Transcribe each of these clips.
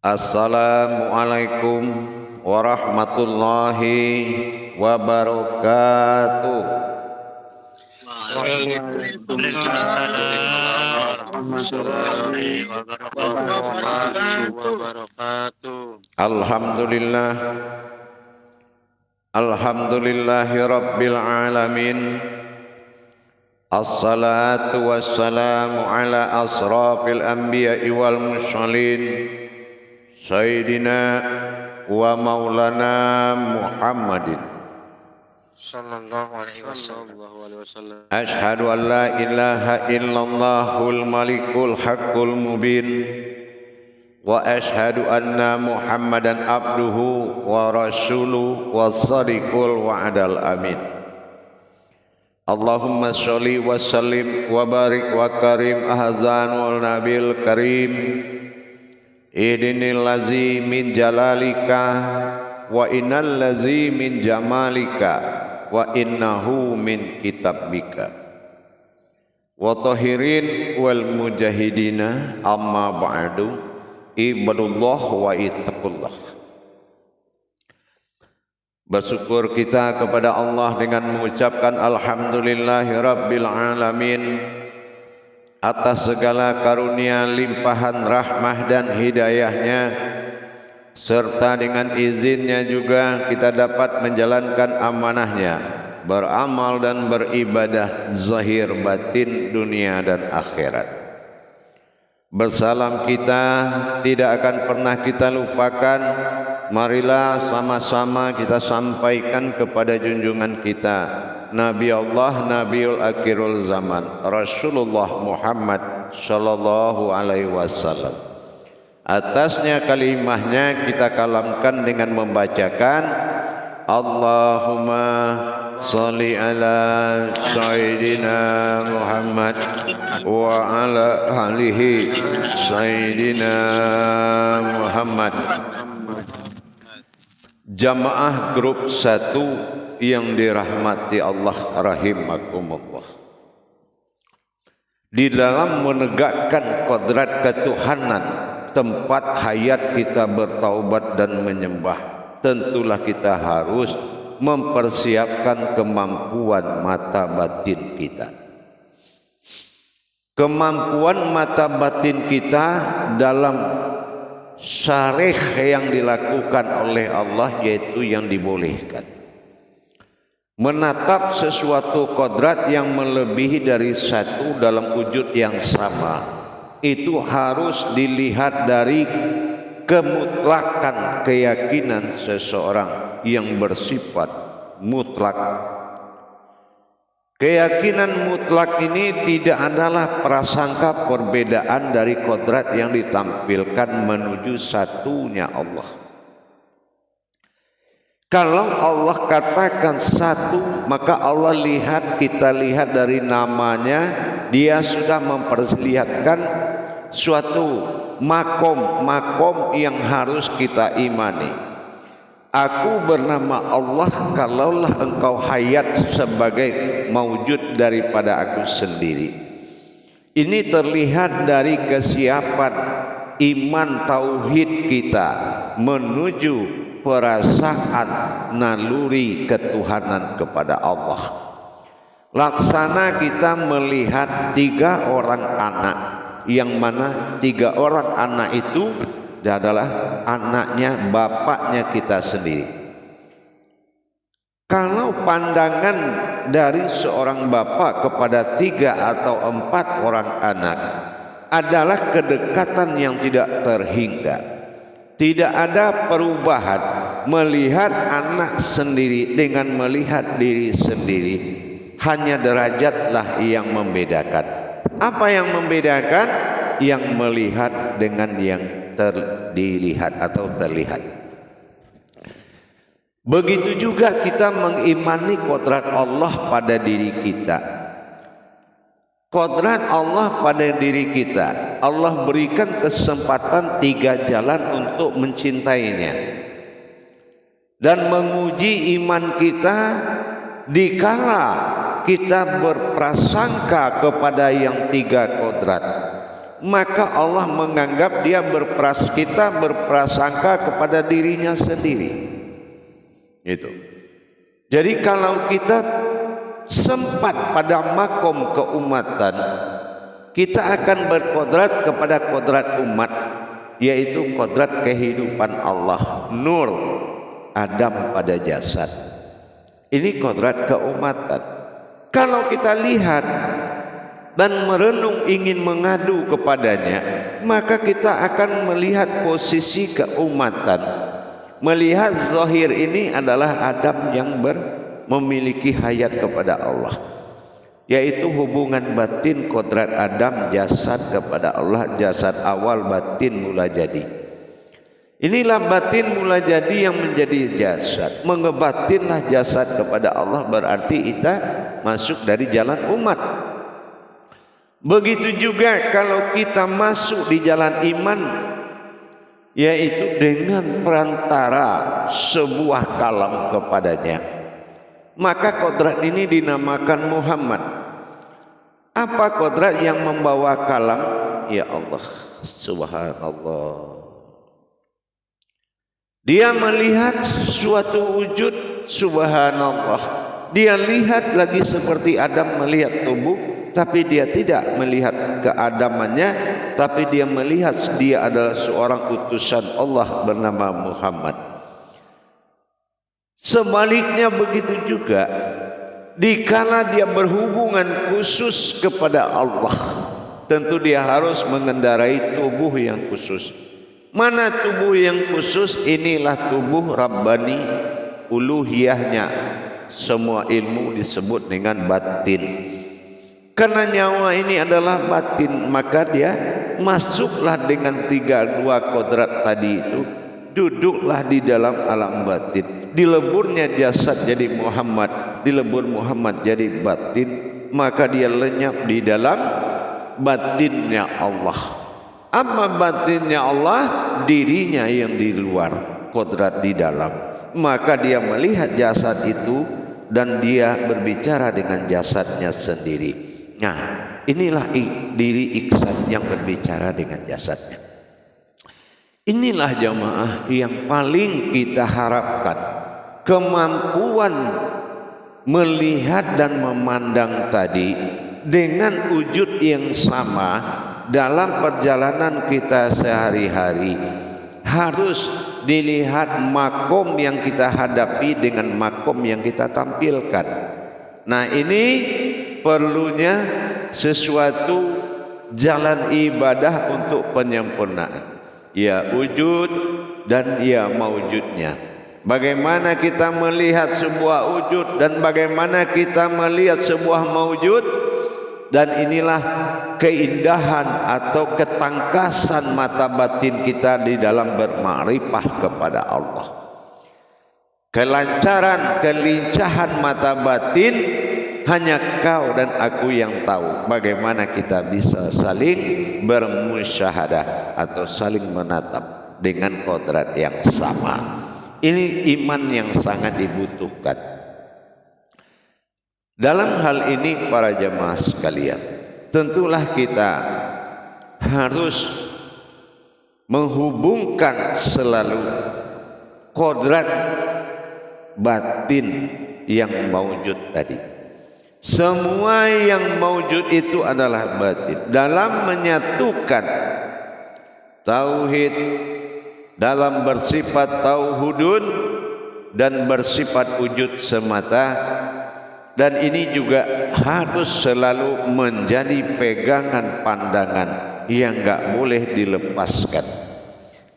Assalamualaikum warahmatullahi wabarakatuh. Waalaikumsalam warahmatullahi wabarakatuh. Alhamdulillah, alhamdulillahi rabbil alamin. Assalatu wassalamu ala asrafil anbiya'i wal mursalin Sayyidina wa maulana Muhammadin Sallallahu alaihi wasallam. Ashhadu an la ilaha illallahul malikul haqqul mubin wa ashhadu anna Muhammadan abduhu wa rasuluhu was-sadiqul wa'dal amin. Allahumma sholli wa sallim wa barik wa karim ahzan wal nabil karim idinil lazi min jalalika wa innal lazi min jamalika wa innahu min kitabika wa tahirin wal mujahidina amma ba'du ibadullah wa ittaqullah. Bersyukur kita kepada Allah dengan mengucapkan alhamdulillahi rabbil alamin atas segala karunia limpahan rahmah dan hidayahnya, serta dengan izinnya juga kita dapat menjalankan amanahnya, beramal dan beribadah zahir batin dunia dan akhirat. Bersalam kita tidak akan pernah kita lupakan. Marilah sama-sama kita sampaikan kepada junjungan kita Nabi Allah Nabiul Akhirul Zaman Rasulullah Muhammad sallallahu alaihi wasallam. Atasnya kalimahnya kita kalamkan dengan membacakan Allahumma sholli ala Sayyidina Muhammad wa ala alihi Sayyidina Muhammad. Jamaah grup 1 yang dirahmati Allah rahimakumullah. Di dalam menegakkan kodrat ketuhanan, tempat hayat kita bertaubat dan menyembah, tentulah kita harus mempersiapkan kemampuan mata batin kita. Kemampuan mata batin kita dalam syarih yang dilakukan oleh Allah, yaitu yang dibolehkan. Menatap sesuatu kodrat yang melebihi dari satu dalam wujud yang sama, itu harus dilihat dari kemutlakan keyakinan seseorang yang bersifat mutlak. Keyakinan mutlak ini tidak adalah prasangka perbedaan dari kodrat yang ditampilkan menuju satunya Allah. Kalau Allah katakan satu, maka Allah kita lihat dari namanya, dia sudah memperlihatkan suatu makom yang harus kita imani. Aku bernama Allah kalaulah engkau hayat sebagai maujud daripada aku sendiri. Ini terlihat dari kesiapan iman tauhid kita menuju perasaan naluri ketuhanan kepada Allah. Laksana kita melihat 3 orang anak, yang mana 3 orang anak itu adalah anaknya bapaknya kita sendiri. Kalau pandangan dari seorang bapak kepada 3 atau 4 orang anak adalah kedekatan yang tidak terhingga, tidak ada perubahan melihat anak sendiri dengan melihat diri sendiri, hanya derajatlah yang membedakan. Apa yang membedakan? Yang melihat dengan yang dilihat atau terlihat. Begitu juga kita mengimani kodrat Allah pada diri kita. Kodrat Allah pada diri kita, Allah berikan kesempatan 3 jalan untuk mencintainya dan menguji iman kita dikala kita berprasangka kepada yang 3 kodrat. maka Allah menganggap dia berprasangka kepada dirinya sendiri. Itu. Jadi kalau kita sempat pada makom keumatan, kita akan berkodrat kepada kodrat umat, yaitu kodrat kehidupan Allah, nur Adam pada jasad. Ini kodrat keumatan. Kalau kita lihat dan merenung ingin mengadu kepadanya, maka kita akan melihat posisi keumatan. Melihat zahir ini adalah Adam yang memiliki hayat kepada Allah, yaitu hubungan batin kodrat Adam jasad kepada Allah, jasad awal batin mula jadi. Inilah batin mula jadi yang menjadi jasad. Mengebatinlah jasad kepada Allah, berarti kita masuk dari jalan umat. Begitu juga kalau kita masuk di jalan iman, yaitu dengan perantara sebuah kalam kepadanya, maka kodrat ini dinamakan Muhammad. Apa kodrat yang membawa kalam? Ya Allah, subhanallah. Dia melihat suatu wujud, subhanallah. Dia lihat lagi seperti Adam melihat tubuh, tapi dia tidak melihat keadamannya, tapi dia melihat dia adalah seorang utusan Allah bernama Muhammad. Sebaliknya begitu juga, dikala dia berhubungan khusus kepada Allah, tentu dia harus mengendarai tubuh yang khusus. Mana tubuh yang khusus? Inilah tubuh Rabbani, uluhiyahnya. Semua ilmu disebut dengan batin. Karena nyawa ini adalah batin, maka dia masuklah dengan dua kodrat tadi itu, duduklah di dalam alam batin. Dileburnya jasad jadi Muhammad, dilebur Muhammad jadi batin, maka dia lenyap di dalam batinnya Allah. Apa batinnya Allah? Dirinya yang di luar, kodrat di dalam. Maka dia melihat jasad itu dan dia berbicara dengan jasadnya sendiri. Nah, inilah diri iksan yang berbicara dengan jasadnya. Inilah jamaah yang paling kita harapkan, kemampuan melihat dan memandang tadi dengan wujud yang sama dalam perjalanan kita sehari-hari. Harus dilihat makom yang kita hadapi dengan makom yang kita tampilkan. Nah, ini perlunya sesuatu jalan ibadah untuk penyempurnaan, ya wujud dan ya maujudnya. Bagaimana kita melihat sebuah wujud dan bagaimana kita melihat sebuah maujud, dan inilah keindahan atau ketangkasan mata batin kita di dalam bermakrifah kepada Allah. Kelancaran, kelincahan mata batin hanya kau dan aku yang tahu. Bagaimana kita bisa saling bermusyahadah atau saling menatap dengan kodrat yang sama. Ini iman yang sangat dibutuhkan. Dalam hal ini para jemaah sekalian, tentulah kita harus menghubungkan selalu kodrat batin yang maujud tadi. Semua yang maujud itu adalah batin. Dalam menyatukan tauhid, dalam bersifat tauhudun dan bersifat wujud semata. Dan ini juga harus selalu menjadi pegangan pandangan yang enggak boleh dilepaskan.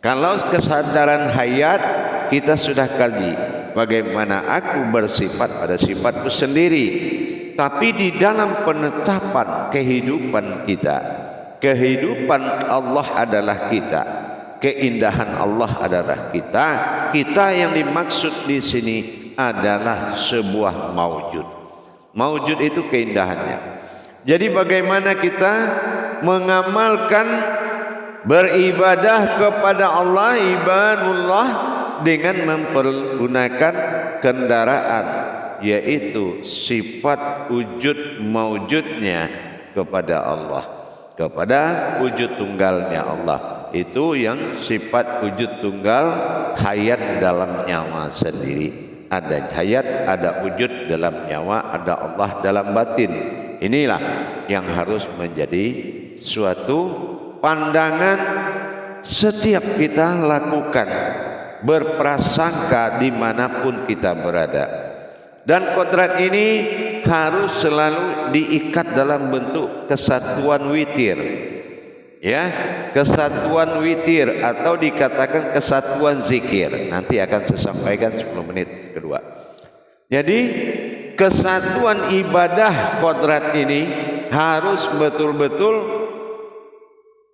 Kalau kesadaran hayat kita sudah kaji, bagaimana aku bersifat pada sifatku sendiri. Tapi di dalam penetapan kehidupan kita, kehidupan Allah adalah kita, keindahan Allah adalah kita. Kita yang dimaksud di sini adalah sebuah maujud. Maujud itu keindahannya. Jadi bagaimana kita mengamalkan beribadah kepada Allah, ibadullah, dengan mempergunakan kendaraan, yaitu sifat wujud maujudnya kepada Allah. kepada wujud tunggalnya Allah. Itu yang sifat wujud tunggal, hayat dalam nyawa sendiri. Ada hayat, ada wujud dalam nyawa, ada Allah dalam batin. Inilah yang harus menjadi suatu pandangan setiap kita lakukan, berprasangka dimanapun kita berada. Dan kodrat ini harus selalu diikat dalam bentuk kesatuan witir, ya, kesatuan witir atau dikatakan kesatuan zikir. Nanti akan saya sampaikan 10 menit kedua. Jadi kesatuan ibadah kodrat ini harus betul-betul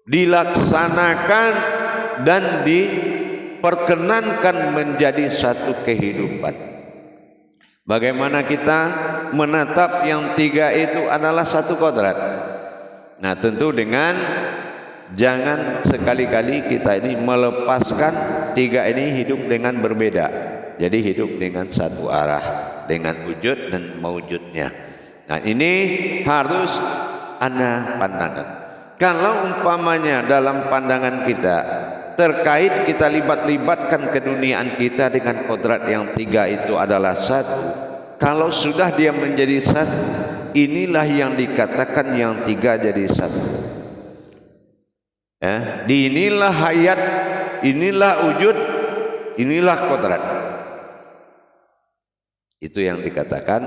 dilaksanakan dan diperkenankan menjadi satu kehidupan. Bagaimana kita menatap yang tiga itu adalah satu kodrat. Nah, tentu dengan jangan sekali-kali kita ini melepaskan tiga ini hidup dengan berbeda. Jadi hidup dengan satu arah, dengan wujud dan maujudnya. Nah, ini harus ada pandangan. Kalau umpamanya dalam pandangan kita terkait kita libatkan keduniaan kita dengan kodrat yang tiga itu adalah satu. Kalau sudah dia menjadi satu, inilah yang dikatakan yang tiga jadi satu. Ya, inilah hayat, inilah wujud, inilah kodrat. Itu yang dikatakan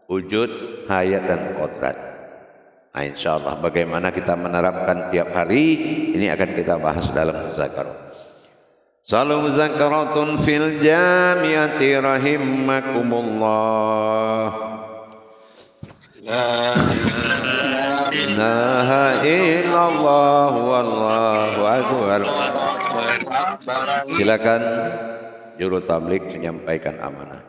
wujud, hayat dan kodrat. Nah, insya Allah bagaimana kita menerapkan tiap hari ini akan kita bahas dalam muzakarah. Salam muzakaratun fil jamiati rahimakumullah. La ilaha illallah wallahu akbar. Silakan juru tabligh menyampaikan amanah.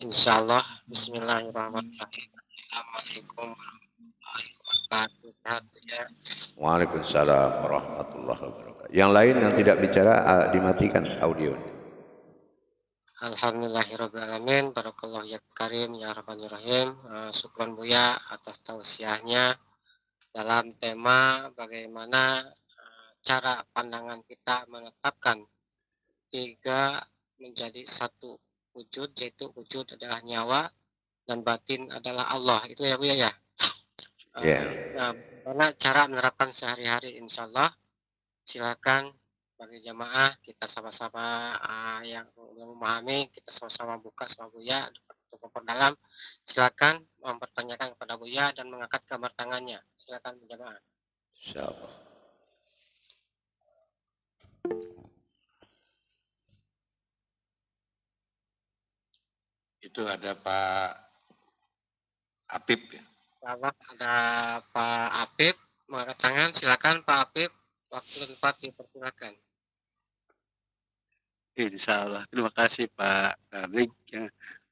Insyaallah. Bismillahirrahmanirrahim. Assalamualaikum warahmatullahi wabarakatuh. Waalaikumsalam warahmatullahi wabarakatuh. Yang lain yang tidak bicara dimatikan audio. Alhamdulillahirrahmanirrahim. Barakallahu ya karim ya rahmanirrahim. Syukran Buya atas tausiahnya dalam tema bagaimana cara pandangan kita menetapkan tiga menjadi satu wujud, yaitu wujud adalah nyawa dan batin adalah Allah. Itu ya Buya ya. Nah, bagaimana cara menerapkan sehari-hari, insyaallah. Silakan bagi jamaah kita sama-sama yang memahami, kita sama-sama buka sama Buya untuk memperdalam. Silakan mempertanyakan kepada Buya dan mengangkat gambar tangannya. Silakan jamaah. Insyaallah. Itu ada Pak Apip ya. Ada Pak Apip mengangkat tangan. Silakan Pak Apip. Waktu dan tempat dipersilakan. Insyaallah. Terima kasih Pak Tabligh.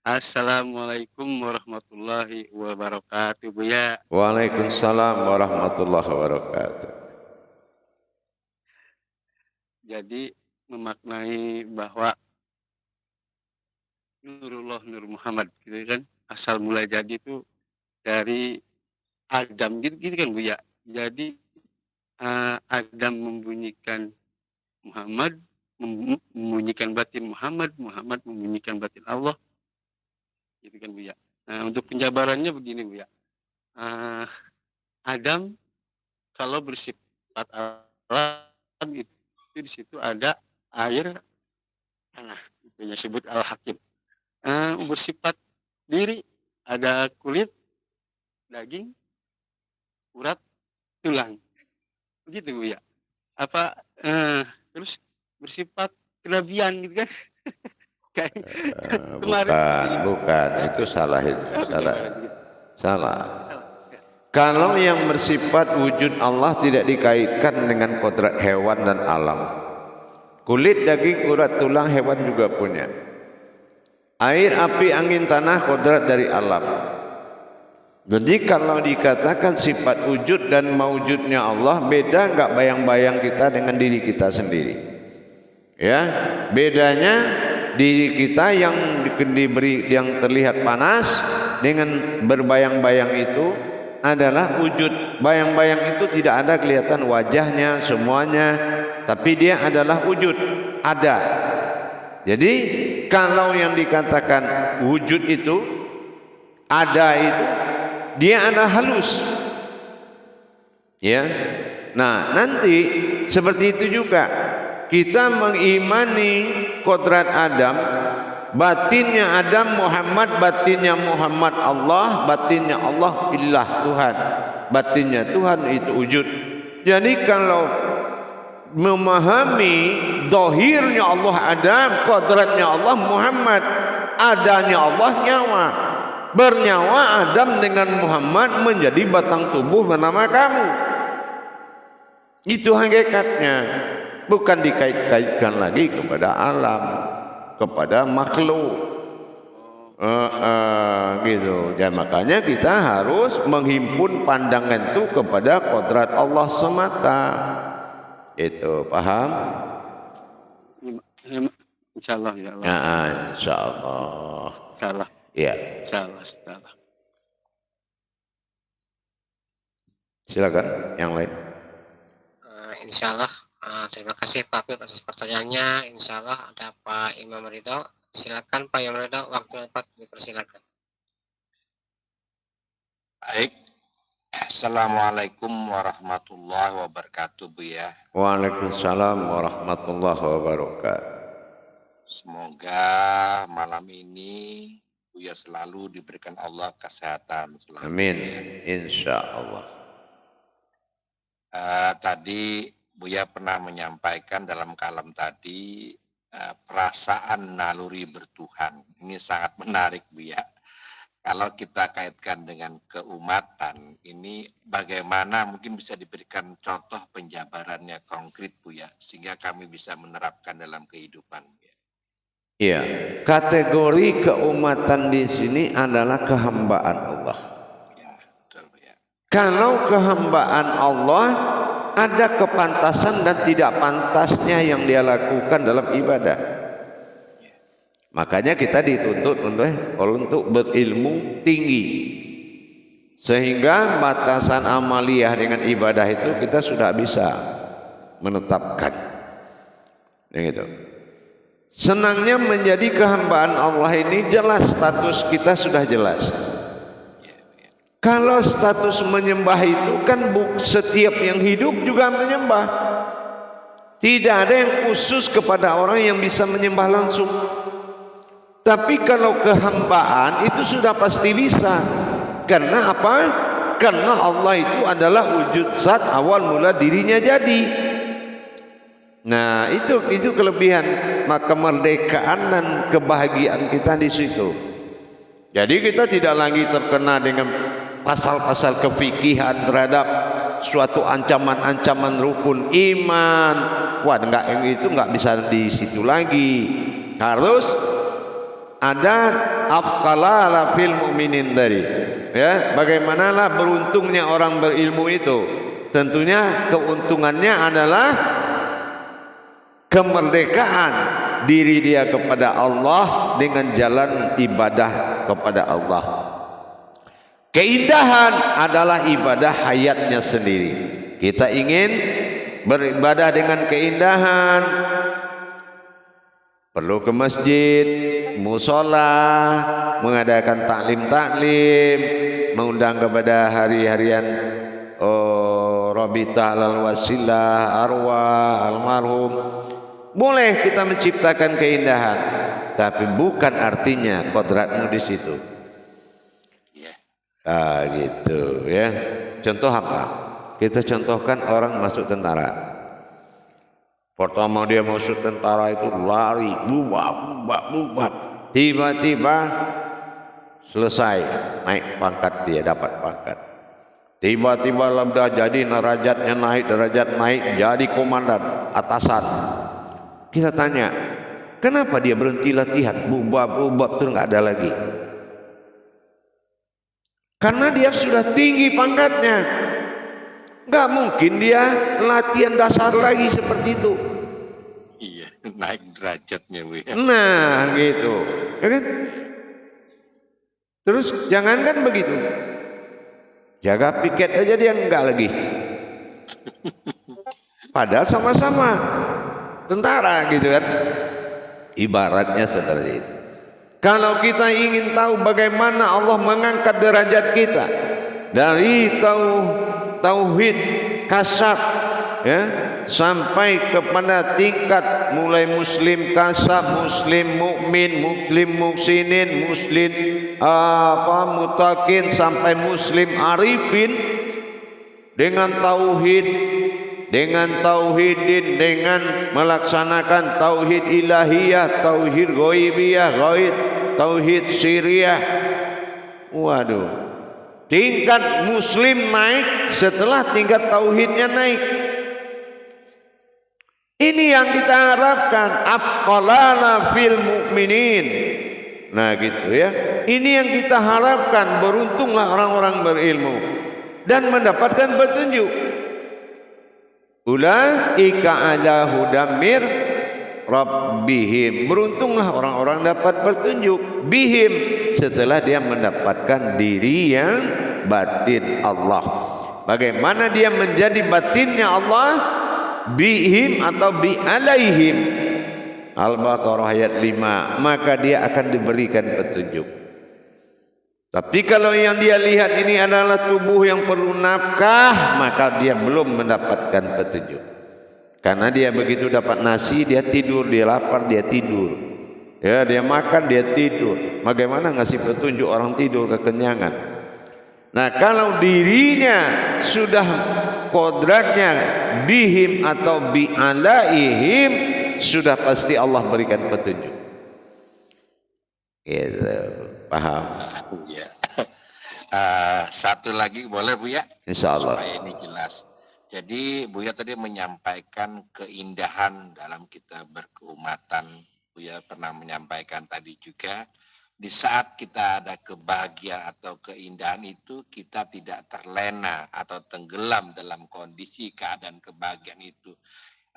Assalamualaikum warahmatullahi wabarakatuh Buya. Waalaikumsalam warahmatullahi wabarakatuh. Jadi memaknai bahwa Nurullah Nur Muhammad gitu kan, asal mula jadi itu dari Adam gitu kan Buya. Jadi Adam membunyikan Muhammad, membunyikan batin Muhammad, Muhammad membunyikan batin Allah, gitu kan Buya. Nah, untuk penjabarannya begini Buya. Adam kalau bersifat alam itu di situ ada air, tanah, itu yang disebut al-hakim. Bersifat diri ada kulit, daging, urat, tulang. Begitu Bu ya. Terus bersifat kenabian gitu kan. Bukan, itu salah itu. Salah. Kalau yang bersifat wujud Allah tidak dikaitkan dengan kodrat hewan dan alam. Kulit, daging, urat, tulang hewan juga punya. Air, api, angin, tanah kodrat dari alam. Jadi kalau dikatakan sifat wujud dan maujudnya Allah, beda enggak bayang-bayang kita dengan diri kita sendiri? Ya, bedanya diri kita yang diberi yang terlihat panas dengan berbayang-bayang itu adalah wujud. Bayang-bayang itu tidak ada kelihatan wajahnya semuanya, tapi dia adalah wujud, ada. Jadi kalau yang dikatakan wujud itu ada itu, dia ada halus. Ya. Nah, nanti seperti itu juga kita mengimani kodrat Adam, batinnya Adam Muhammad, batinnya Muhammad Allah, batinnya Allah ilah Tuhan, batinnya Tuhan itu wujud. Jadi kalau memahami dohirnya Allah Adam, kodratnya Allah Muhammad, adanya Allah nyawa, bernyawa Adam dengan Muhammad menjadi batang tubuh bernama kamu. Itu hakikatnya, bukan dikait-kaitkan lagi kepada alam, kepada makhluk. Gitu. Dan makanya kita harus menghimpun pandangan itu kepada kodrat Allah semata. Itu paham? Insyaallah ya Allah. Ya, insyaallah. Salah. Ya. Salah. Silakan yang lain. Insyaallah. Terima kasih Pak Habib atas pertanyaannya. Insyaallah ada Pak Imam Ridho. Silakan Pak Imam Ridho, waktu dapat dipersilakan. Baik. Assalamualaikum warahmatullahi wabarakatuh, Bu ya. Waalaikumsalam warahmatullahi wabarakatuh. Semoga malam ini Buya selalu diberikan Allah kesehatan selalu. Amin. Insyaallah. Tadi Buya pernah menyampaikan dalam kalam tadi perasaan naluri bertuhan. Ini sangat menarik, Bu ya. Kalau kita kaitkan dengan keumatan, ini bagaimana mungkin bisa diberikan contoh penjabarannya konkret, Bu ya, sehingga kami bisa menerapkan dalam kehidupan. Iya, kategori keumatan di sini adalah kehambaan Allah. Ya, betul, Bu ya. Kalau kehambaan Allah ada kepantasan dan tidak pantasnya yang dia lakukan dalam ibadah. Makanya kita dituntut untuk berilmu tinggi, sehingga batasan amaliyah dengan ibadah itu kita sudah bisa menetapkan. Begitu. Senangnya menjadi kehambaan Allah ini jelas, status kita sudah jelas. Kalau status menyembah itu kan setiap yang hidup juga menyembah. Tidak ada yang khusus kepada orang yang bisa menyembah langsung. Tapi kalau kehambaan itu sudah pasti bisa. Karena apa? Karena Allah itu adalah wujud zat awal mula dirinya jadi. Nah, itu kelebihan, maka kemerdekaan dan kebahagiaan kita di situ. Jadi kita tidak lagi terkena dengan pasal-pasal kefikihan terhadap suatu ancaman-ancaman rukun iman. Wah, yang itu enggak bisa di situ lagi. Harus ada afqala fil mu'minin tadi. Ya, bagaimanalah beruntungnya orang berilmu itu? Tentunya keuntungannya adalah kemerdekaan diri dia kepada Allah dengan jalan ibadah kepada Allah. Keindahan adalah ibadah hayatnya sendiri. Kita ingin beribadah dengan keindahan, perlu ke masjid, musola, mengadakan taklim-taklim, mengundang kepada hari-harian Rabita al-Wasilah, arwah, almarhum. Boleh kita menciptakan keindahan, tapi bukan artinya kodratmu di situ. Gitu ya. Contoh apa? Kita contohkan orang masuk tentara. Pertama dia masuk tentara itu lari, bubak. Tiba-tiba selesai naik pangkat, dia dapat pangkat. Tiba-tiba sudah jadi derajat naik jadi komandan, atasan. Kita tanya, kenapa dia berhenti latihan? Bubak itu nggak ada lagi. Karena dia sudah tinggi pangkatnya. Nggak mungkin dia latihan dasar lagi seperti itu. Iya, naik derajatnya, Bu. Nah, gitu. Ya kan? Terus jangankan begitu. Jaga piket aja dia enggak lagi. Padahal sama-sama tentara gitu kan. Ibaratnya seperti itu. Kalau kita ingin tahu bagaimana Allah mengangkat derajat kita dari tauhid kasab ya sampai kepada tingkat mulai muslim kasab, muslim mukmin, muslim muhsinin, muslim mutakin sampai muslim arifin dengan tauhid, dengan tauhidin, dengan melaksanakan tauhid ilahiyah, tauhid ghaibiyah, tauhid siriyah. Waduh, tingkat muslim naik setelah tingkat tauhidnya naik. Ini yang kita harapkan, afqalana fil mu'minin. Nah gitu ya, ini yang kita harapkan. Beruntunglah orang-orang berilmu dan mendapatkan petunjuk. Ulaika ala hudamir rabbihim. Beruntunglah orang-orang dapat petunjuk bihim setelah dia mendapatkan diri yang batin Allah. Bagaimana dia menjadi batinnya Allah? Bihim atau bi alaihim. Al-Baqarah ayat 5. Maka dia akan diberikan petunjuk. Tapi kalau yang dia lihat ini adalah tubuh yang perlu nafkah, maka dia belum mendapatkan petunjuk. Karena dia begitu dapat nasi, dia tidur, dia lapar, dia tidur. Ya, dia makan, dia tidur. Bagaimana ngasih petunjuk orang tidur kekenyangan? Nah, kalau dirinya sudah kodratnya bihim atau bi alaihim, sudah pasti Allah berikan petunjuk. Gitu, paham? Ya. Satu lagi boleh Buya? Insya Allah. Supaya ini jelas. Jadi Buya tadi menyampaikan keindahan dalam kita berkeumatan. Buya pernah menyampaikan tadi juga, di saat kita ada kebahagiaan atau keindahan itu, kita tidak terlena atau tenggelam dalam kondisi keadaan kebahagiaan itu.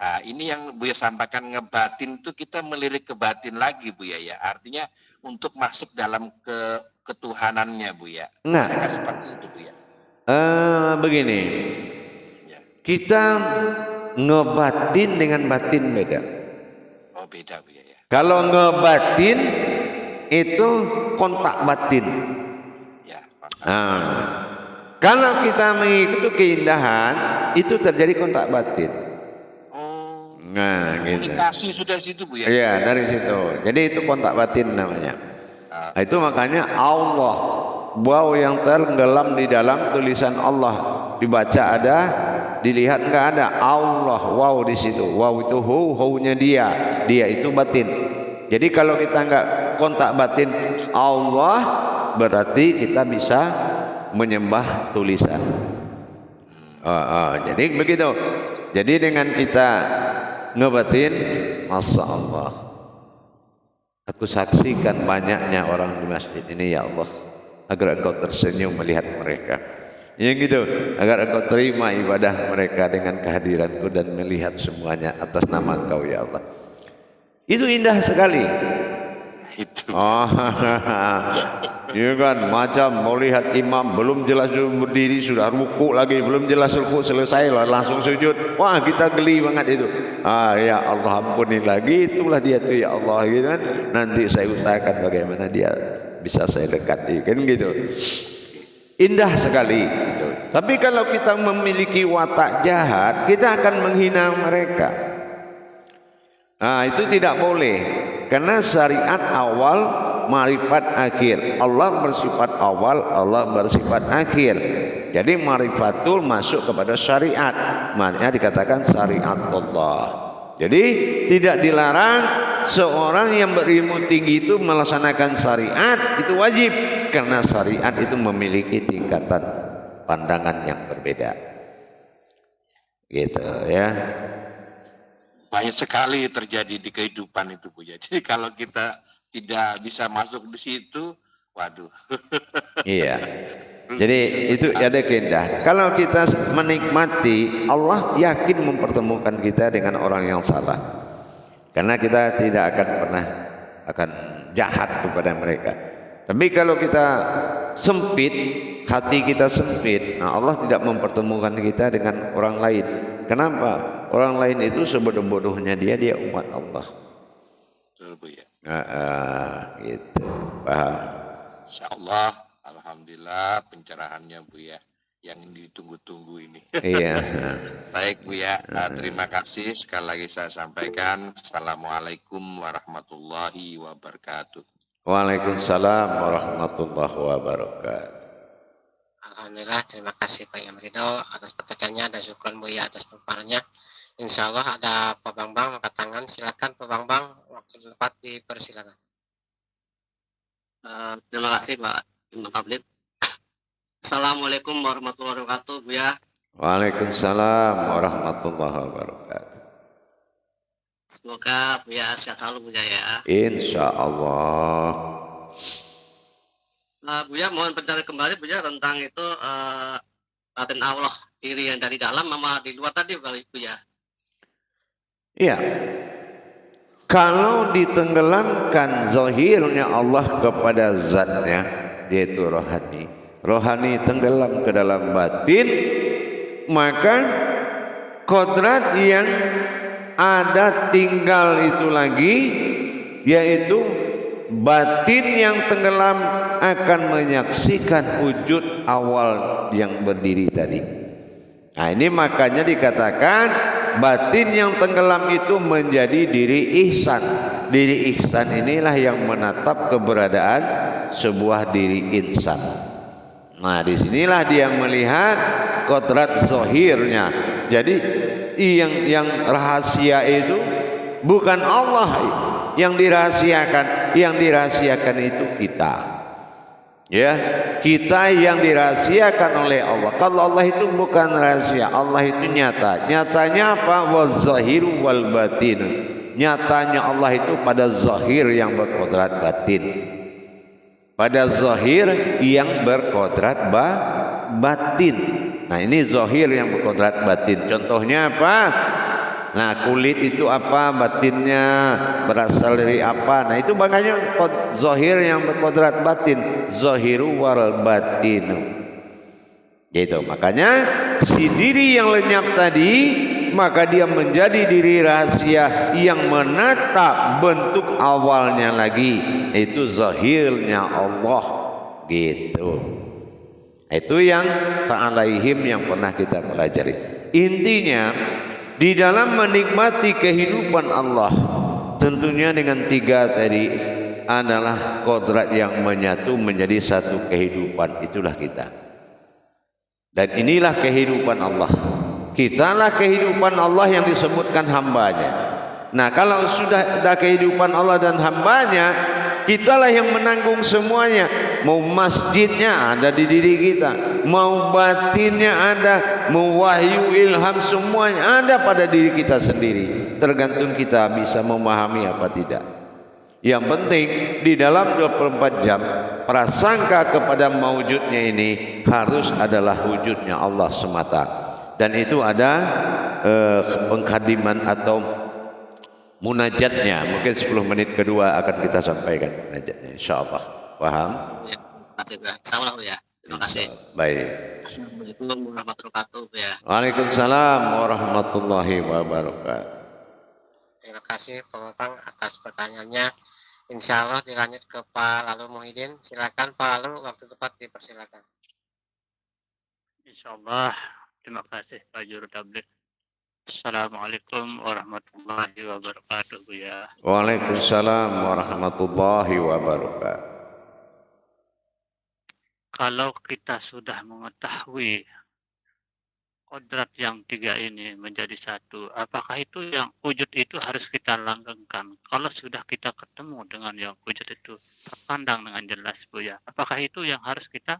Ini yang Buya sampaikan, ngebatin itu kita melirik ke batin lagi Buya ya. Artinya untuk masuk dalam ketuhanannya Buya. Nah, seperti itu Buya. Begini, Ya. kita ngebatin dengan batin beda. Oh beda Buya ya. Kalau ngebatin itu kontak batin. Ya. Kalau kita mengikuti keindahan, itu terjadi kontak batin. Oh. Nah, gitu. Komunikasi sudah situ Bu ya. Iya, dari situ. Jadi itu kontak batin namanya. Itu makanya Allah, wow yang tenggelam di dalam tulisan Allah, dibaca ada, dilihat enggak ada. Allah, wow di situ. Wow itu hu-nya dia. Dia itu batin. Jadi kalau kita enggak kontak batin Allah, berarti kita bisa menyembah tulisan. Jadi begitu. Jadi dengan kita ngebatin, Masya Allah, aku saksikan banyaknya orang di masjid ini ya Allah, agar engkau tersenyum melihat mereka. Yang gitu, agar engkau terima ibadah mereka dengan kehadiranku dan melihat semuanya atas nama engkau ya Allah. Itu indah sekali. Itu. Iya kan, macam mau lihat imam belum jelas berdiri sudah ruku lagi, belum jelas ruku selesai lah langsung sujud. Wah, kita geli banget itu. Ya Allah ampuni lagi, itulah dia tuh ya Allah gitu kan. Nanti saya usahakan bagaimana dia bisa saya dekati kan gitu. Indah sekali gitu. Tapi kalau kita memiliki watak jahat, kita akan menghina mereka. Itu tidak boleh. Karena syariat awal, ma'rifat akhir. Allah bersifat awal, Allah bersifat akhir. Jadi ma'rifatul masuk kepada syariat. Maknanya dikatakan syariat Allah. Jadi tidak dilarang seorang yang berilmu tinggi itu melaksanakan syariat, itu wajib. Karena syariat itu memiliki tingkatan pandangan yang berbeda. Gitu ya. Banyak sekali terjadi di kehidupan itu Bu. Jadi kalau kita tidak bisa masuk di situ, waduh. Iya. Jadi itu ada keindahan. Kalau kita menikmati, Allah yakin mempertemukan kita dengan orang yang salah. Karena kita tidak akan pernah akan jahat kepada mereka. Tapi kalau kita sempit, hati kita sempit, nah Allah tidak mempertemukan kita dengan orang lain. Kenapa? Orang lain itu sebodoh-bodohnya dia umat Allah. Betul Buya. Gitu. Paham? Insyaallah, alhamdulillah pencerahannya Buya yang ditunggu-tunggu ini. Iya. Baik Buya, terima kasih sekali lagi saya sampaikan. Assalamualaikum warahmatullahi wabarakatuh. Waalaikumsalam warahmatullahi wabarakatuh. Alhamdulillah, terima kasih Pak Imam Ridho atas pertanyaannya dan syukur Buya atas pemaparannya. Insya Allah ada Pak Bambang angkat tangan, silakan Pak Bambang, waktu tempat dipersilakan. Terima kasih Pak Imam Tablik. Assalamualaikum warahmatullahi wabarakatuh Buya. Waalaikumsalam warahmatullahi wabarakatuh. Semoga Buya sehat selalu Buya ya. Insya Allah. Buya mohon penjelasan kembali Buya tentang itu Raden Allah diri yang dari dalam sama di luar tadi Buya. Iya. Kalau ditenggelamkan zahirnya Allah kepada zatnya, yaitu rohani, rohani tenggelam ke dalam batin, maka kodrat yang ada tinggal itu lagi, yaitu batin yang tenggelam akan menyaksikan wujud awal yang berdiri tadi. Nah ini makanya dikatakan batin yang tenggelam itu menjadi diri ihsan. Diri ihsan inilah yang menatap keberadaan sebuah diri insan. Nah disinilah dia melihat kodrat zahirnya. Jadi yang rahasia itu bukan Allah yang dirahasiakan itu kita. Ya, kita yang dirahasiakan oleh Allah. Kalau Allah itu bukan rahasia, Allah itu nyata. Nyatanya apa? Wal zahiru wal batin. Nyatanya Allah itu pada zahir yang berkodrat batin. Pada zahir yang berkodrat batin. Nah ini zahir yang berkodrat batin. Contohnya apa? Nah kulit itu apa, batinnya berasal dari apa? Nah itu makanya zahir yang berkodrat batin, zahiru wal batinu. Gitu. Makanya si diri yang lenyap tadi, maka dia menjadi diri rahasia yang menatap bentuk awalnya lagi, itu zahirnya Allah. Gitu. Itu yang ta'alaihim yang pernah kita pelajari. Intinya di dalam menikmati kehidupan Allah, tentunya dengan tiga tadi adalah kodrat yang menyatu menjadi satu kehidupan, itulah kita. Dan inilah kehidupan Allah. Kitalah kehidupan Allah yang disebutkan hambanya. Nah kalau sudah ada kehidupan Allah dan hambanya, kitalah yang menanggung semuanya. Mau masjidnya ada di diri kita, mau batinnya ada, mau wahyu ilham semuanya ada pada diri kita sendiri. Tergantung kita bisa memahami apa tidak. Yang penting di dalam 24 jam prasangka kepada maujudnya ini harus adalah wujudnya Allah semata. Dan itu ada pengkhadiman atau munajatnya. Mungkin 10 menit kedua akan kita sampaikan munajatnya, insyaallah. Paham? Ya, terima kasih Buya. Assalamualaikum ya. Terima kasih. Baik. Assalamualaikum warahmatullahi wabarakatuh Buya. Waalaikumsalam warahmatullahi wabarakatuh. Terima kasih Pak Bambang atas pertanyaannya. Insya Allah dilanjut ke Pak Lalu Muhyiddin. Silakan Pak Lalu, waktu tepat dipersilakan. Insyaallah. Terima kasih Pak Juru Tablik. Assalamualaikum warahmatullahi wabarakatuh Buya. Waalaikumsalam warahmatullahi wabarakatuh. Kalau kita sudah mengetahui kodrat yang tiga ini menjadi satu, apakah itu yang wujud itu harus kita langgengkan? Kalau sudah kita ketemu dengan yang wujud itu terpandang dengan jelas Buya, apakah itu yang harus kita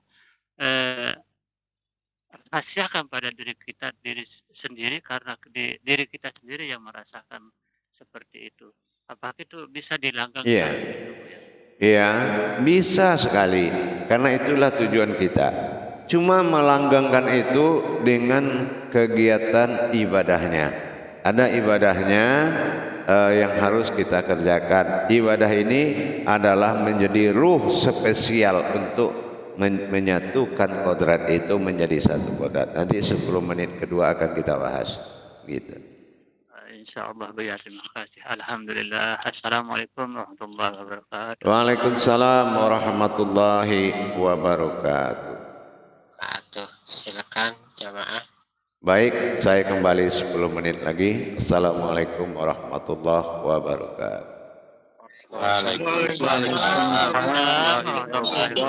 rahasiakan pada diri kita sendiri, karena diri kita sendiri yang merasakan seperti itu? Apakah itu bisa dilanggengkan? Iya. Iya, bisa sekali. Karena itulah tujuan kita. Cuma melanggengkan itu dengan kegiatan ibadahnya. Ada ibadahnya yang harus kita kerjakan. Ibadah ini adalah menjadi ruh spesial untuk menyatukan kodrat itu menjadi satu kodrat. Nanti 10 menit kedua akan kita bahas gitu. Insyaallah Buya, terima kasih. Alhamdulillah. Assalamualaikum warahmatullahi wabarakatuh. Waalaikumsalam warahmatullahi wabarakatuh. Silakan jamaah. Baik, saya kembali 10 menit lagi. Assalamualaikum warahmatullahi wabarakatuh. Waalaikumsalam.